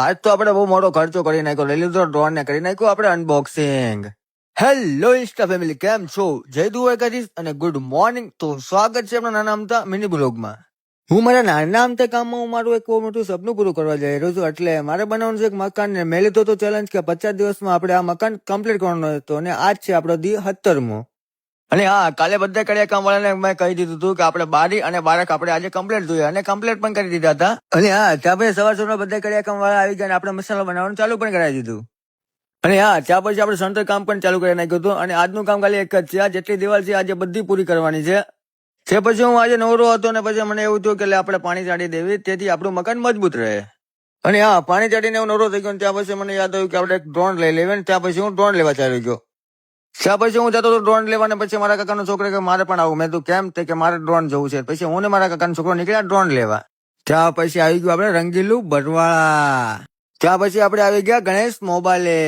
આજ તો આપણે બહુ મોટો ખર્ચો કરી નાખ્યો. લઈ લીધો ડ્રોન ને કરી નાખ્યું આપણે અનબોક્સિંગ. હેલો ઇન્સ્ટા ફેમિલી, કેમ છો? જય દ્વારકાધીશ અને ગુડ મોર્નિંગ. તો સ્વાગત છે આપણા નાના અમથા મિની બ્લોગમાં. હું મારા નાના અમથા કામમાં હું મારું એક બહુ મોટું સપનું પૂરું કરવા જઈ રહ્યો છું. એટલે મારે બનાવવાનું છે એક મકાન ને મેં લીધો તો ચેલેન્જ કે 50 દિવસમાં આપણે આ મકાન કમ્પ્લીટ કરવાનું હતો અને આજ છે આપણો દી 17મો. અને હા, કાલે બધા કડિયા કામ વાળાને મેં કહી દીધું હતું કે આપણે બારી અને બારક આપણે આજે કમ્પ્લીટ જોઈએ અને કમ્પ્લીટ પણ કરી દીધા હતા. અને હા, ત્યાં પછી સવારમાં બધા કડિયા કામ વાળા આવી ગયા અને આપણે મસાલો બનાવવાનું ચાલુ પણ કરાવી દીધું. અને હા, ત્યાં પછી આપણે સંતર કામ પણ ચાલુ કરી નાખ્યું હતું. અને આજનું કામ ખાલી એક જ છે, આ જેટલી દિવાલ છે આજે બધી પૂરી કરવાની છે. તે પછી હું આજે નવરો હતો અને પછી મને એવું થયું કે આપણે પાણી ચાડી દેવી, તેથી આપણું મકાન મજબૂત રહે. અને હા, પાણી ચાડીને હું નવરો થઈ ગયો. ત્યાં પછી મને યાદ આવ્યું કે આપણે એક ડ્રોન લઈ લેવી. ત્યાં પછી હું ડ્રોન લેવા ચાલી ગયો. ત્યાં પછી હું જતો હતો ડ્રોન લેવા ને પછી મારા કાકાનો છોકરો કે મારે પણ આવું. મેં તું કેમ કે મારે ડ્રોન જવું છે. પછી હું ને મારા કાકાનો છોકરો નીકળ્યા ડ્રોન લેવા. ત્યાં પછી આવી ગયું આપણે રંગીલું બરવાળા. ત્યાં પછી આપણે આવી ગયા ગણેશ મોબાઈલે.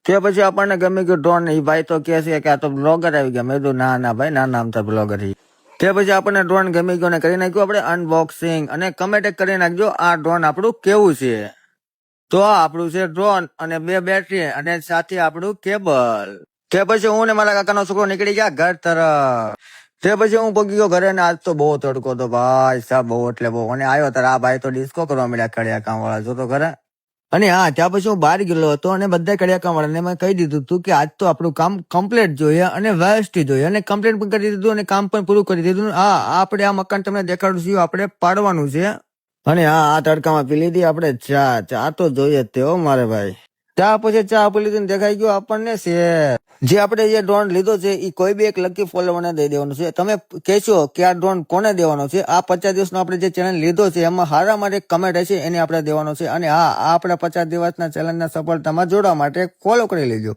તે પછી આપણને ગમે ગયું ડ્રોન. એ ભાઈ તો કે છે કે આ તો બ્લોગર આવી ગયા. મેં કીધું ના ભાઈ, ના નામ તો બ્લોગર. તે પછી આપણને ડ્રોન ગમી ગયો ને કરી નાખ્યું આપણે અનબોક્સિંગ. અને કમેન્ટ કરી નાખજો આ ડ્રોન આપણું કેવું છે. તો આ આપણું છે ડ્રોન અને 2 બેટરી અને સાથે આપણું કેબલ. તે પછી હું ને મારા કાકાનો છોકરો નીકળી ગયા ઘર તરફ. તે પછી હું પગી ગયો ઘરે ને આજ તો બહુ તડકો હતો ભાઈ સાહેબ, બહુ એટલે બહુ. અને આવ્યો ત્યારે આ ભાઈ તો ડિસ્કો કરવા મળ્યા કડિયા કામ વાળા, જો તો ઘરે. અને હા, ત્યાં પછી હું બહાર ગયેલો હતો અને બધા કડિયા કામ વાળાને મેં કહી દીધું હતું કે આજ તો આપણું કામ કમ્પ્લીટ જોઈએ અને વ્યવસ્થિત જોઈએ. અને કમ્પ્લીટ પણ કરી દીધું અને કામ પણ પૂરું કરી દીધું. હા, આપણે આ મકાન તમને દેખાડું છું, આપણે પાડવાનું છે. અને હા, આ તડકામાં પી લીધી આપણે ચા તો જોઈએ જ તે હો મારે ભાઈ. ત્યાં પછી ચા આપી લીધી દેખાઈ ગયું આપણને છે. જે આપણે જે ડ્રોન લીધો છે એ કોઈ બી એક લકી ફોલોવરને દઈ દેવાનું છે. તમે કહેશો કે આ ડ્રોન કોને દેવાનો છે? આ 50 દિવસનો આપણે જે ચેલેન્જ લીધો છે એમાં હારા માટે કમેન્ટ હશે એને આપણે દેવાનો છે. અને હા, આ આપણે 50 દિવસના ચેલેન્જના સફળતામાં જોડવા માટે ફોલો કરી લેજો.